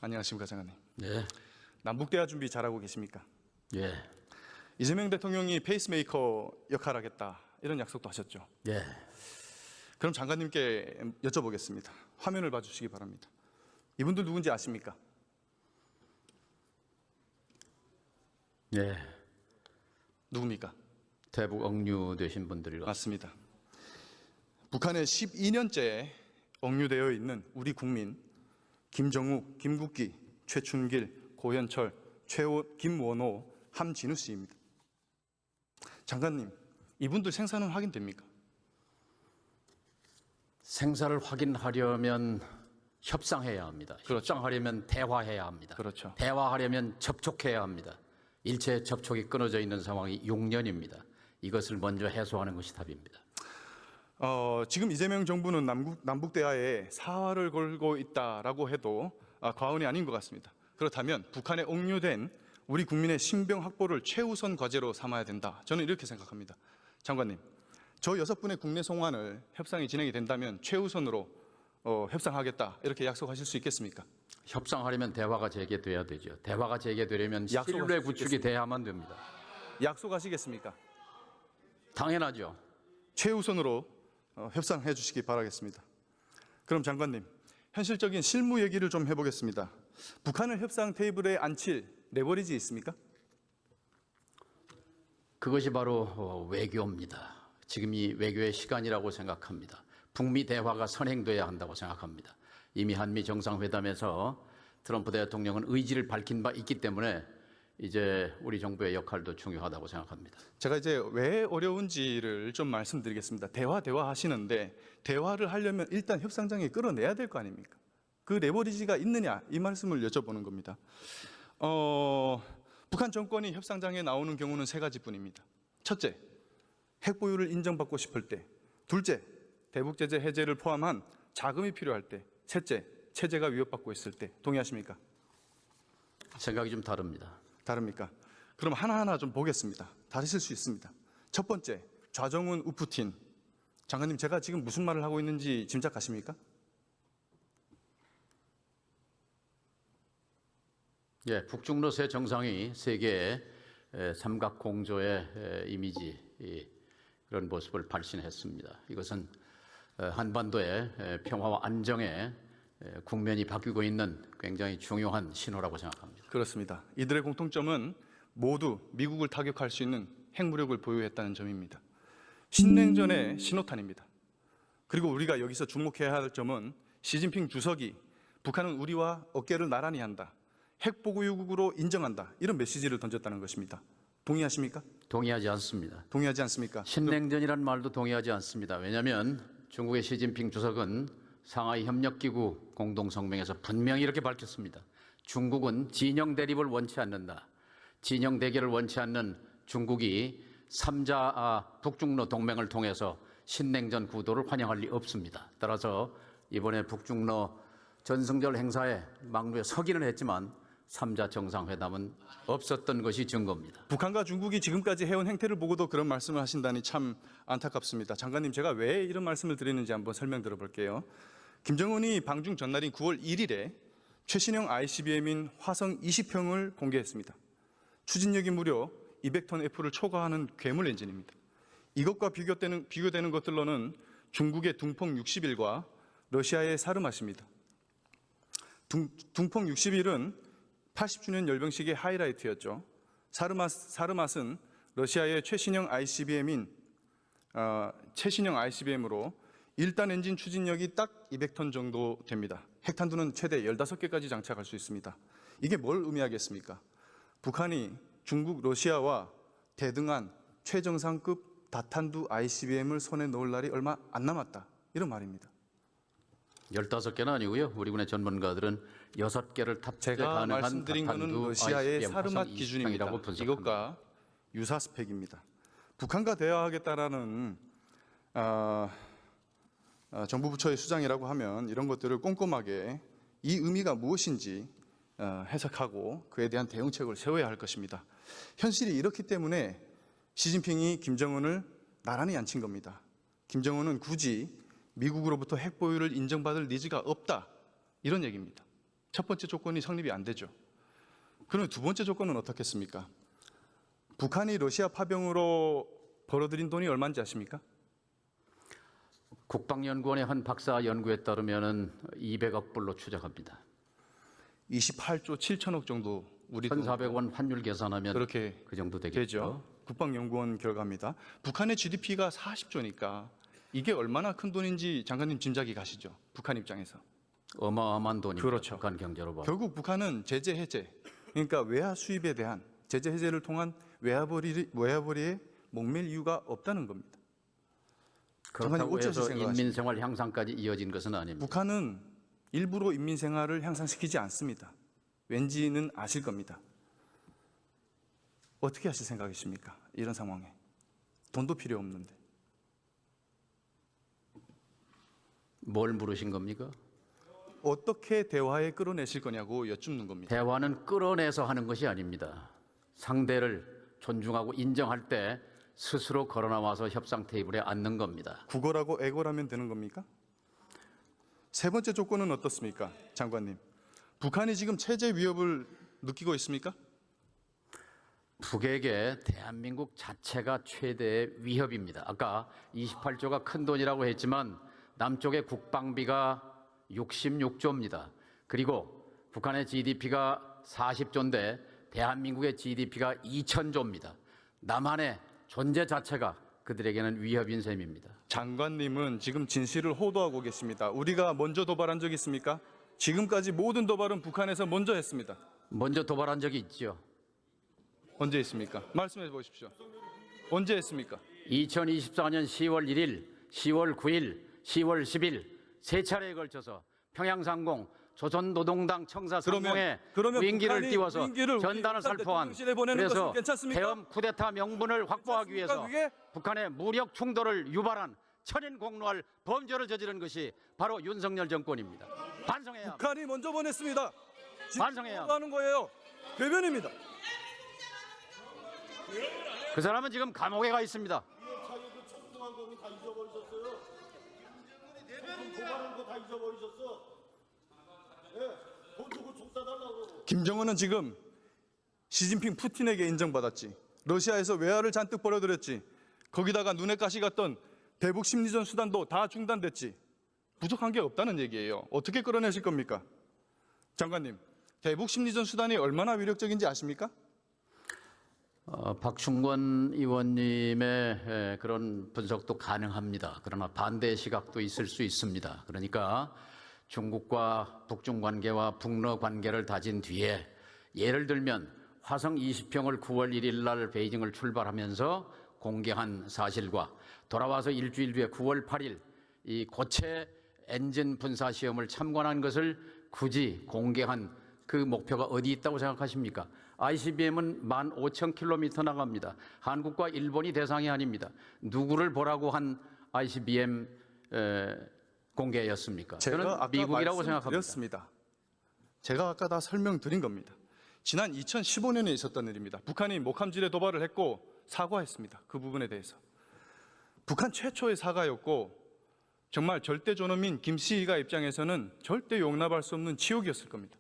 안녕하십니까, 장관님. 네. 남북대화 준비 잘하고 계십니까? 예. 이재명 대통령이 페이스메이커 역할하겠다 이런 약속도 하셨죠. 예. 그럼 장관님께 여쭤보겠습니다. 화면을 봐주시기 바랍니다. 이분들 누군지 아십니까? 예. 누굽니까? 대북 억류되신 분들이라. 맞습니다. 북한에 12년째 억류되어 있는 우리 국민 김정욱, 김국기, 최춘길, 고현철, 김원호, 함진우 씨입니다. 장관님, 이분들 생사는 확인됩니까? 생사를 확인하려면 협상해야 합니다. 그렇죠. 협상하려면 대화해야 합니다. 그렇죠. 대화하려면 접촉해야 합니다. 일체 접촉이 끊어져 있는 상황이 6년입니다. 이것을 먼저 해소하는 것이 답입니다. 지금 이재명 정부는 남북 대화에 사활을 걸고 있다라고 해도 과언이 아닌 것 같습니다. 그렇다면 북한에 억류된 우리 국민의 신병 확보를 최우선 과제로 삼아야 된다. 저는 이렇게 생각합니다. 장관님, 저 6분의 국내 송환을 협상이 진행이 된다면 최우선으로 협상하겠다 이렇게 약속하실 수 있겠습니까? 협상하려면 대화가 재개돼야 되죠. 대화가 재개되려면 약속하실 신뢰 수 구축이 있겠습니까? 돼야만 됩니다. 약속하시겠습니까? 당연하죠. 최우선으로 협상해 주시기 바라겠습니다. 그럼 장관님, 현실적인 실무 얘기를 좀 해보겠습니다. 북한을 협상 테이블에 앉힐 레버리지 있습니까? 그것이 바로 외교입니다. 지금이 외교의 시간이라고 생각합니다. 북미 대화가 선행돼야 한다고 생각합니다. 이미 한미 정상회담에서 트럼프 대통령은 의지를 밝힌 바 있기 때문에 이제 우리 정부의 역할도 중요하다고 생각합니다. 제가 이제 왜 어려운지를 좀 말씀드리겠습니다. 대화 하시는데 대화를 하려면 일단 협상장에 끌어내야 될 거 아닙니까? 그 레버리지가 있느냐 이 말씀을 여쭤보는 겁니다. 북한 정권이 협상장에 나오는 경우는 3가지뿐입니다. 첫째, 핵 보유를 인정받고 싶을 때. 둘째, 대북 제재 해제를 포함한 자금이 필요할 때. 셋째, 체제가 위협받고 있을 때. 동의하십니까? 생각이 좀 다릅니다. 다릅니까? 그럼 하나하나 좀 보겠습니다. 다르실 수 있습니다. 첫 번째, 좌정훈 우푸틴. 장관님, 제가 지금 무슨 말을 하고 있는지 짐작하십니까? 예, 북중로 세 정상이 세계의 삼각 공조의 이미지 그런 모습을 발신했습니다. 이것은 한반도의 평화와 안정에 국면이 바뀌고 있는 굉장히 중요한 신호라고 생각합니다. 그렇습니다. 이들의 공통점은 모두 미국을 타격할 수 있는 핵무력을 보유했다는 점입니다. 신냉전의 신호탄입니다. 그리고 우리가 여기서 주목해야 할 점은 시진핑 주석이 북한은 우리와 어깨를 나란히 한다, 핵보유국으로 인정한다, 이런 메시지를 던졌다는 것입니다. 동의하십니까? 동의하지 않습니다. 동의하지 않습니까? 신냉전이라는 말도 동의하지 않습니다. 왜냐하면 중국의 시진핑 주석은 상하이 협력기구 공동성명에서 분명히 이렇게 밝혔습니다. 중국은 진영 대립을 원치 않는다. 진영 대결을 원치 않는 중국이 3자 북중로 동맹을 통해서 신냉전 구도를 환영할 리 없습니다. 따라서 이번에 북중로 전승절 행사에 막루에 서기는 했지만 3자 정상회담은 없었던 것이 증거입니다. 북한과 중국이 지금까지 해온 행태를 보고도 그런 말씀을 하신다니 참 안타깝습니다. 장관님, 제가 왜 이런 말씀을 드리는지 한번 설명 들어볼게요. 김정은이 방중 전날인 9월 1일에 최신형 ICBM인 화성 20형을 공개했습니다. 추진력이 무려 200톤 F를 초과하는 괴물 엔진입니다. 이것과 비교되는 것들로는 중국의 둥펑 61과 러시아의 사르맛입니다. 둥펑 61은 80주년 열병식의 하이라이트였죠. 사르맛은 러시아의 최신형 ICBM으로 1단 엔진 추진력이 딱 200톤 정도 됩니다. 핵탄두는 최대 15개까지 장착할 수 있습니다. 이게 뭘 의미하겠습니까? 북한이 중국, 러시아와 대등한 최정상급 다탄두 ICBM을 손에 넣을 날이 얼마 안 남았다, 이런 말입니다. 15개는 아니고요. 우리 군의 전문가들은 6개를 탑재 제가 가능한 말씀드린 것은 다탄두 러시아의 ICBM 사르맛 화성 기준입니다. 20형이라고 분석합니다. 이것과 유사 스펙입니다. 북한과 대화하겠다라는 정부 부처의 수장이라고 하면 이런 것들을 꼼꼼하게 이 의미가 무엇인지 해석하고 그에 대한 대응책을 세워야 할 것입니다. 현실이 이렇기 때문에 시진핑이 김정은을 나란히 앉힌 겁니다. 김정은은 굳이 미국으로부터 핵 보유를 인정받을 니즈가 없다, 이런 얘기입니다. 첫 번째 조건이 성립이 안 되죠. 그러면 두 번째 조건은 어떻겠습니까? 북한이 러시아 파병으로 벌어들인 돈이 얼마인지 아십니까? 국방연구원의 한 박사 연구에 따르면은 200억 불로 추정합니다. 28조 7천억 정도 우리 돈 1,400원 환율 계산하면 그렇게 그 정도 되겠죠. 되죠. 국방연구원 결과입니다. 북한의 GDP가 40조니까 이게 얼마나 큰 돈인지 장관님 짐작이 가시죠? 북한 입장에서. 어마어마한 돈입니다. 그렇죠. 북한 경제로 봐. 결국 북한은 제재 해제, 그러니까 외화 수입에 대한 제재 해제를 통한 외화벌이에 목맬 이유가 없다는 겁니다. 그렇다고 어찌 해서 생각하십니까? 인민생활 향상까지 이어진 것은 아닙니다. 북한은 일부러 인민 생활을 향상시키지 않습니다. 왠지는 아실 겁니다. 어떻게 하실 생각이십니까? 이런 상황에 돈도 필요 없는데. 뭘 물으신 겁니까? 어떻게 대화에 끌어내실 거냐고 여쭙는 겁니다. 대화는 끌어내서 하는 것이 아닙니다. 상대를 존중하고 인정할 때 스스로 걸어나와서 협상 테이블에 앉는 겁니다. 국어라고 애고라면 되는 겁니까? 세 번째 조건은 어떻습니까? 장관님. 북한이 지금 체제 위협을 느끼고 있습니까? 북에게 대한민국 자체가 최대의 위협입니다. 아까 28조가 큰 돈이라고 했지만 남쪽의 국방비가 66조입니다. 그리고 북한의 GDP가 40조인데 대한민국의 GDP가 2,000조입니다. 남한의 존재 자체가 그들에게는 위협인 셈입니다. 장관님은 지금 진실을 호도하고 계십니다. 우리가 먼저 도발한 적 있습니까? 지금까지 모든 도발은 북한에서 먼저 했습니다. 먼저 도발한 적이 있죠. 언제 했습니까? 말씀해 보십시오. 언제 했습니까? 2024년 10월 1일, 10월 9일, 10월 10일 세 차례에 걸쳐서 평양상공 조선노동당 청사 상공에 그러면 무인기를 북한이 띄워서 무인기를 우리 전단을 살포한 대통령실에 보내는 그래서 것은 괜찮습니까? 대엄 쿠데타 명분을 확보하기 위해서 그게? 북한의 무력 충돌을 유발한 천인공노할 범죄를 저지른 것이 바로 윤석열 정권입니다. 반성해야 합니다. 북한이 먼저 보냈습니다. 반성해야 하는 거예요. 대변입니다. 그 사람은 지금 감옥에 가 있습니다. 자기들 청구한 거는 다 잊어버리셨어요. 고발한 거 다 잊어버리셨어. 예, 돈 주고 총 쏴달라고. 김정은은 지금 시진핑 푸틴에게 인정받았지. 러시아에서 외화를 잔뜩 벌어들였지. 거기다가 눈에 가시 같던 대북 심리전 수단도 다 중단됐지. 부족한 게 없다는 얘기예요. 어떻게 끌어내실 겁니까? 장관님, 대북 심리전 수단이 얼마나 위력적인지 아십니까? 박충권 의원님의 그런 분석도 가능합니다. 그러나 반대 시각도 있을 수 있습니다. 그러니까 중국과 북중 관계와 북러 관계를 다진 뒤에 예를 들면 화성 20형을 9월 1일 날 베이징을 출발하면서 공개한 사실과 돌아와서 일주일 뒤에 9월 8일 이 고체 엔진 분사 시험을 참관한 것을 굳이 공개한 그 목표가 어디 있다고 생각하십니까? ICBM은 15,000km 나갑니다. 한국과 일본이 대상이 아닙니다. 누구를 보라고 한 ICBM 공개였습니까? 저는 미국이라고 생각합니다. 말씀드렸습니다. 제가 아까 다 설명드린 겁니다. 지난 2015년에 있었던 일입니다. 북한이 목함질에 도발을 했고 사과했습니다. 그 부분에 대해서. 북한 최초의 사과였고 정말 절대 존엄인 김씨가 입장에서는 절대 용납할 수 없는 지옥이었을 겁니다.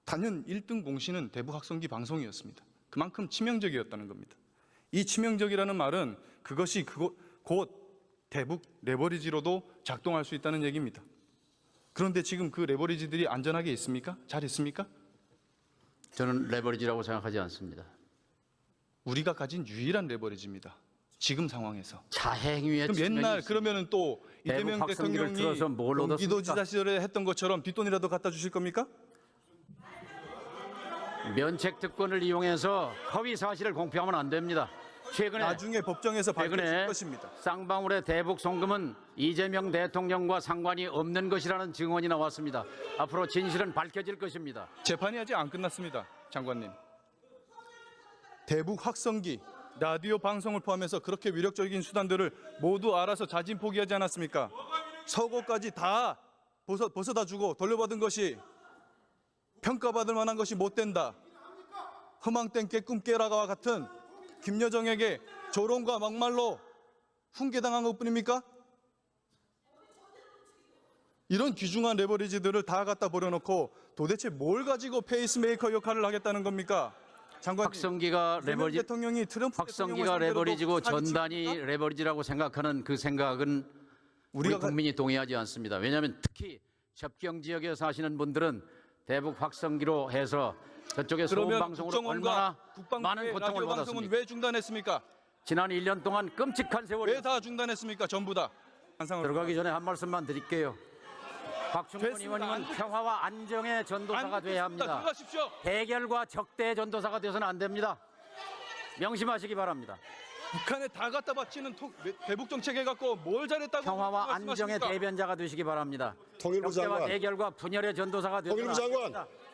단연 1등 공신은 대북 확성기 방송이었습니다. 그만큼 치명적이었다는 겁니다. 이 치명적이라는 말은 그것이 곧 대북 레버리지로도 작동할 수 있다는 얘기입니다. 그런데 지금 그 레버리지들이 안전하게 있습니까? 잘 있습니까? 저는 레버리지라고 생각하지 않습니다. 우리가 가진 유일한 레버리지입니다. 지금 상황에서. 자행위의 그럼 측면이 옛날 있습니다. 그러면은 또 대북 이재명 확성기를 대통령이 틀어서 뭘 얻었습니까? 경기도지사 시절에 했던 것처럼 뒷돈이라도 갖다 주실 겁니까? 면책 특권을 이용해서 허위 사실을 공표하면 안 됩니다. 최근에 나중에 법정에서 밝혀질 최근에 것입니다. 쌍방울의 대북 송금은 이재명 대통령과 상관이 없는 것이라는 증언이 나왔습니다. 앞으로 진실은 밝혀질 것입니다. 재판이 아직 안 끝났습니다. 장관님. 대북 확성기, 라디오 방송을 포함해서 그렇게 위력적인 수단들을 모두 알아서 자진 포기하지 않았습니까? 서고까지 다 벗어다 주고 돌려받은 것이 평가받을 만한 것이 못 된다. 허망된 깨꿈 깨라가와 같은 김여정에게 조롱과 막말로 훈계당한 것뿐입니까? 이런 귀중한 레버리지들을 다 갖다 버려놓고 도대체 뭘 가지고 페이스메이커 역할을 하겠다는 겁니까? 장관님, 확성기가 레버리지, 대통령이 트럼프 확성기가 레버리지고 전단이 레버리지라고 생각하는 그 생각은 우리 우리가 국민이 동의하지 않습니다. 왜냐하면 특히 접경 지역에 사시는 분들은 대북 확성기로 해서 저쪽에 소음 그러면 방송으로 국정원과 얼마나 국방부의 많은 고통을 라디오 방송은 받았습니까? 왜 중단했습니까? 지난 1년 동안 끔찍한 세월이 왜 다 중단했습니까? 전부 다. 들어가기 전에 한 말씀만 드릴게요. 박충근 됐습니다. 의원님은 평화와 안정의 전도사가 돼야 합니다. 들어가십시오. 대결과 적대의 전도사가 되어서는 안 됩니다. 명심하시기 바랍니다. 북한에 다 갖다 바치는 대북 정책 해갖고 뭘 잘했다고 평화와 안정의 말씀하십니까? 대변자가 되시기 바랍니다. 통일부 적대와 장관. 대결과 분열의 전도사가 되어서는 통일부 안 장관. 됩니다.